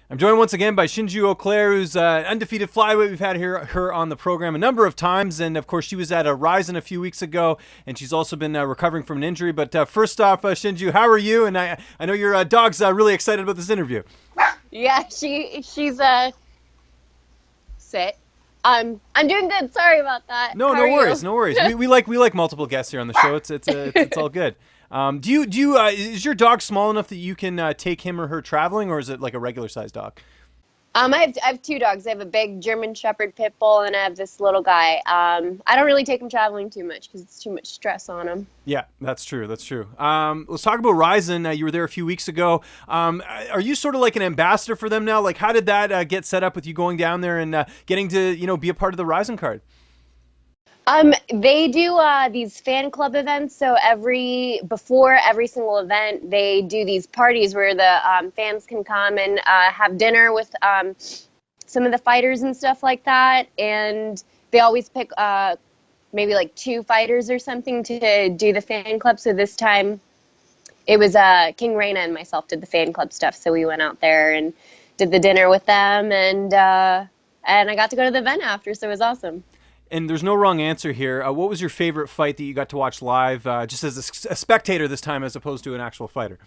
I'm joined once again by Shinju Auclair, who's an undefeated flyweight. We've had her on the program a number of times, and of course she was at a RIZIN a few weeks ago, and she's also been recovering from an injury. But first off, Shinju, how are you? And I know your dog's really excited about this interview. Yeah, she's sit. I'm doing good. Sorry about that. No, How no are worries, you? no worries. We like multiple guests here on the show. It's all good. Is your dog small enough that you can take him or her traveling, or is it like a regular sized dog? I have two dogs. I have a big German Shepherd pit bull, and I have this little guy. I don't really take him traveling too much because it's too much stress on him. Yeah, that's true. That's true. Let's talk about RIZIN. You were there a few weeks ago. Are you sort of like an ambassador for them now? Like, how did that get set up with you going down there and getting to be a part of the RIZIN card? They do these fan club events. So before every single event, they do these parties where the fans can come and have dinner with some of the fighters and stuff like that. And they always pick maybe like two fighters or something to do the fan club. So this time it was King Reina and myself did the fan club stuff. So we went out there and did the dinner with them, and I got to go to the event after. So it was awesome. And there's no wrong answer here. What was your favorite fight that you got to watch live, just as a spectator this time, as opposed to an actual fighter?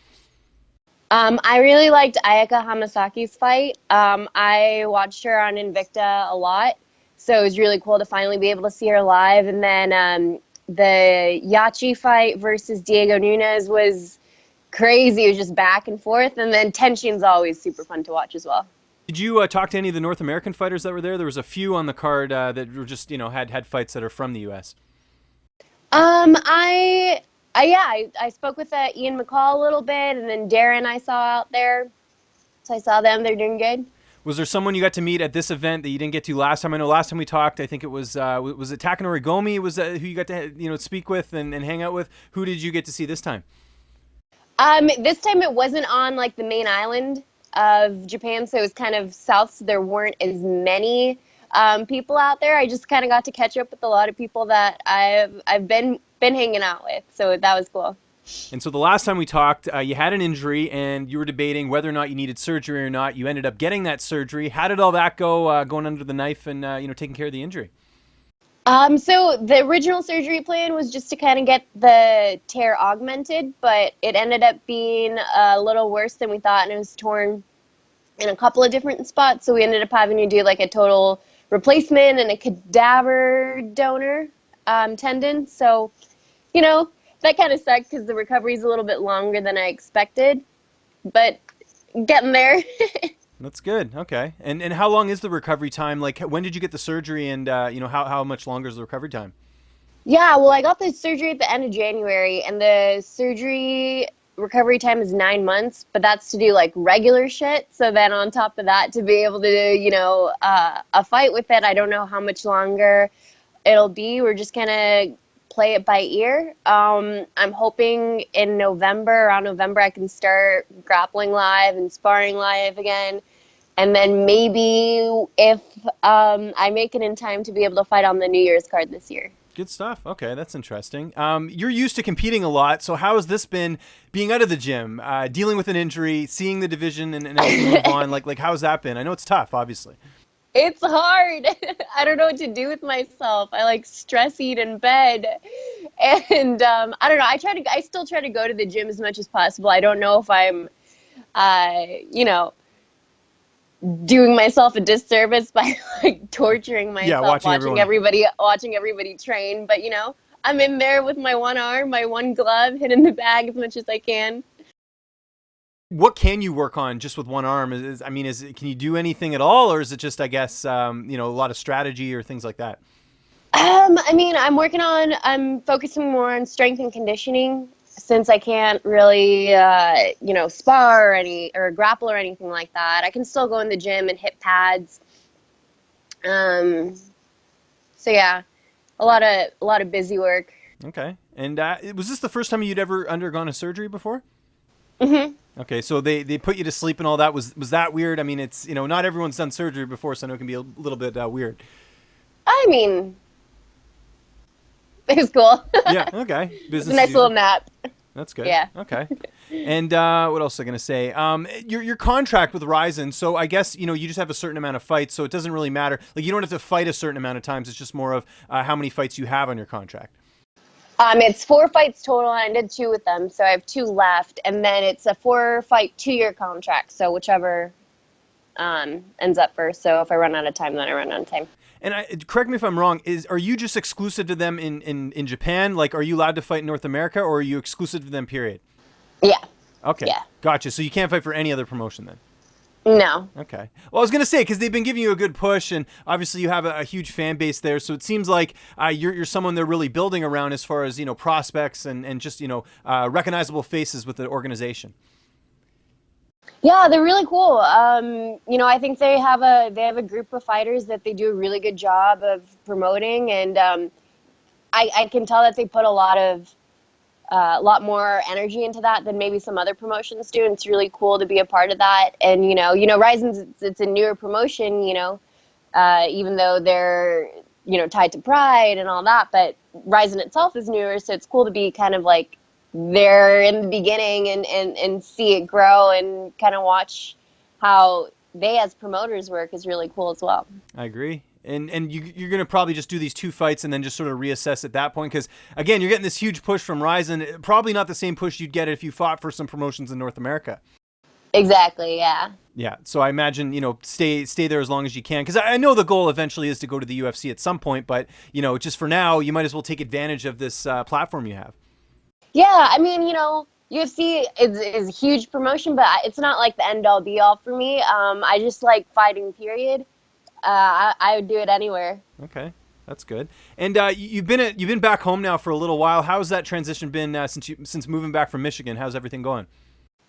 I really liked Ayaka Hamasaki's fight. I watched her on Invicta a lot, so it was really cool to finally be able to see her live. And then the Yachi fight versus Diego Nunes was crazy. It was just back and forth. And then Tenshin's always super fun to watch as well. Did you talk to any of the North American fighters that were there? There was a few on the card that were just, had fights that are from the U.S. I spoke with Ian McCall a little bit, and then Darren I saw out there. So I saw them. They're doing good. Was there someone you got to meet at this event that you didn't get to last time? I know last time we talked, I think it was it Takanori Gomi? Was that who you got to speak with and hang out with? Who did you get to see this time? This time it wasn't on like the main island of Japan, so it was kind of south, so there weren't as many people out there. I just kind of got to catch up with a lot of people that I've been hanging out with, so that was cool. And so the last time we talked, you had an injury and you were debating whether or not you needed surgery or not. You ended up getting that surgery. How did all that go, going under the knife and taking care of the injury? So the original surgery plan was just to kind of get the tear augmented, but it ended up being a little worse than we thought, and it was torn in a couple of different spots. So we ended up having to do like a total replacement and a cadaver donor tendon. So, that kind of sucked because the recovery is a little bit longer than I expected, but getting there. That's good. Okay. And how long is the recovery time? Like, when did you get the surgery, and how much longer is the recovery time? Yeah, well, I got the surgery at the end of January, and the surgery recovery time is 9 months, but that's to do like regular shit. So then on top of that, to be able to do, a fight with it, I don't know how much longer it'll be. We're just gonna play it by ear. I'm hoping around November, I can start grappling live and sparring live again. And then maybe if I make it in time to be able to fight on the New Year's card this year. Good stuff. Okay, that's interesting. You're used to competing a lot, so how has this been being out of the gym, dealing with an injury, seeing the division and everything move on? Like, how's that been? I know it's tough, obviously. It's hard. I don't know what to do with myself. I like stress eat in bed. And I don't know. I still try to go to the gym as much as possible. I don't know if I'm, doing myself a disservice by like torturing myself, watching everybody train. But I'm in there with my one arm, my one glove, hitting the bag as much as I can. What can you work on just with one arm? Can you do anything at all, or is it just, I guess, a lot of strategy or things like that? I'm focusing more on strength and conditioning since I can't really, spar or grapple or anything like that. I can still go in the gym and hit pads. So yeah, a lot of busy work. Okay. And was this the first time you'd ever undergone a surgery before? Mm-hmm. Okay, so they put you to sleep and all that. Was that weird? I mean, it's, not everyone's done surgery before, so I know it can be a little bit weird. I mean, it was cool. Yeah, okay. It's a nice little nap. That's good. Yeah. Okay. And what else was I going to say? Your contract with RIZIN. So I guess you just have a certain amount of fights, so it doesn't really matter. Like you don't have to fight a certain amount of times. It's just more of how many fights you have on your contract. It's 4 fights total, and I did 2 with them, so I have 2 left. And then it's a 4-fight 2-year contract, so whichever ends up first. So if I run out of time, then I run out of time. And correct me if I'm wrong. Are you just exclusive to them in Japan? Like, are you allowed to fight in North America, or are you exclusive to them? Period. Yeah. Okay. Yeah. Gotcha. So you can't fight for any other promotion then. No. Okay. Well, I was going to say, because they've been giving you a good push, and obviously you have a huge fan base there, so it seems like you're someone they're really building around as far as, prospects and just, recognizable faces with the organization. Yeah, they're really cool. I think they have a group of fighters that they do a really good job of promoting, and I can tell that they put a lot more energy into that than maybe some other promotions do. And it's really cool to be a part of that. And RIZIN's, it's a newer promotion. Even though they're tied to Pride and all that, but RIZIN itself is newer, so it's cool to be kind of like there in the beginning and see it grow and kind of watch how they as promoters work is really cool as well. I agree. And you're going to probably just do these 2 fights and then just sort of reassess at that point. Because, again, you're getting this huge push from RIZIN. Probably not the same push you'd get if you fought for some promotions in North America. Exactly, yeah. Yeah, so I imagine, stay there as long as you can. Because I know the goal eventually is to go to the UFC at some point. But, just for now, you might as well take advantage of this platform you have. Yeah, I mean, UFC is a huge promotion, but it's not like the end-all, be-all for me. I just like fighting, period. I would do it anywhere. Okay, that's good. And you've been back home now for a little while. How's that transition been since moving back from Michigan? How's everything going?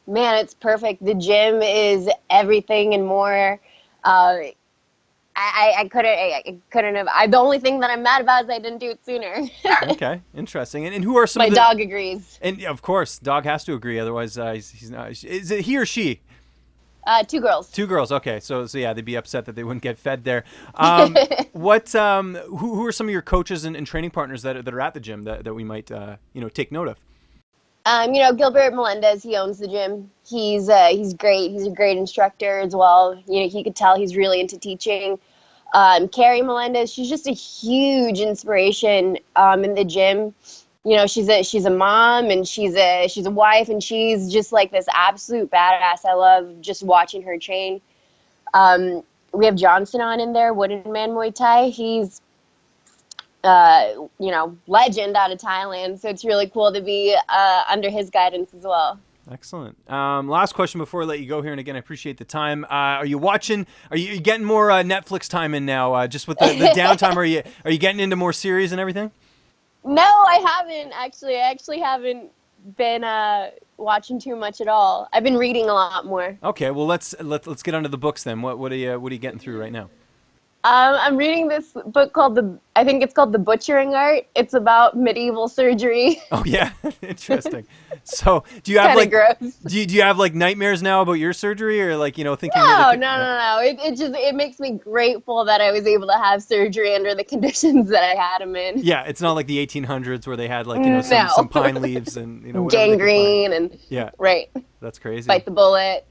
Man, it's perfect. The gym is everything and more. I couldn't have. The only thing that I'm mad about is I didn't do it sooner. Okay, interesting. And who are some? My dog agrees. And of course, dog has to agree. Otherwise, he's not. Is it he or she? 2 girls. 2 girls. Okay, so yeah, they'd be upset that they wouldn't get fed there. What? Who are some of your coaches and training partners that are at the gym that we might take note of? Gilbert Melendez, he owns the gym. He's great. He's a great instructor as well. He could tell he's really into teaching. Carrie Melendez, she's just a huge inspiration in the gym. She's a mom and she's a wife, and she's just like this absolute badass. I love just watching her train. We have Johnson on in there, Wooden Man Muay Thai. He's legend out of Thailand, so it's really cool to be under his guidance as well. Excellent. Last question before I let you go here, and again, I appreciate the time. Are you getting more Netflix time in now? Just with the downtime, are you getting into more series and everything? No, I haven't actually. I actually haven't been watching too much at all. I've been reading a lot more. Okay, well let's get onto the books then. What are you getting through right now? I'm reading this book called I think it's called The Butchering Art. It's about medieval surgery. Oh yeah, interesting. So do you have gross. do you have nightmares now about your surgery, or thinking? No. It makes me grateful that I was able to have surgery under the conditions that I had them in. Yeah, it's not like the 1800s where they had some pine leaves and gangrene and yeah, right. That's crazy. Bite the bullet.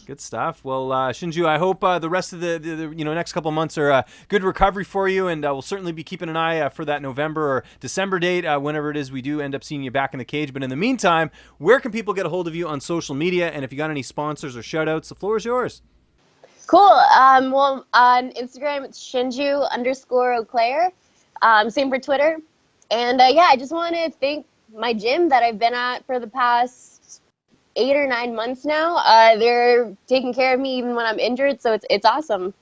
Good stuff. Well, Shinju, I hope the rest of the next couple of months are good recovery for you, and we'll certainly be keeping an eye for that November or December date, whenever it is we do end up seeing you back in the cage. But in the meantime, where can people get a hold of you on social media? And if you got any sponsors or shout outs, the floor is yours. Cool. Well, on Instagram, it's Shinju_Auclair. Same for Twitter. And I just want to thank my gym that I've been at for the past 8 or 9 months now. They're taking care of me even when I'm injured, so it's awesome.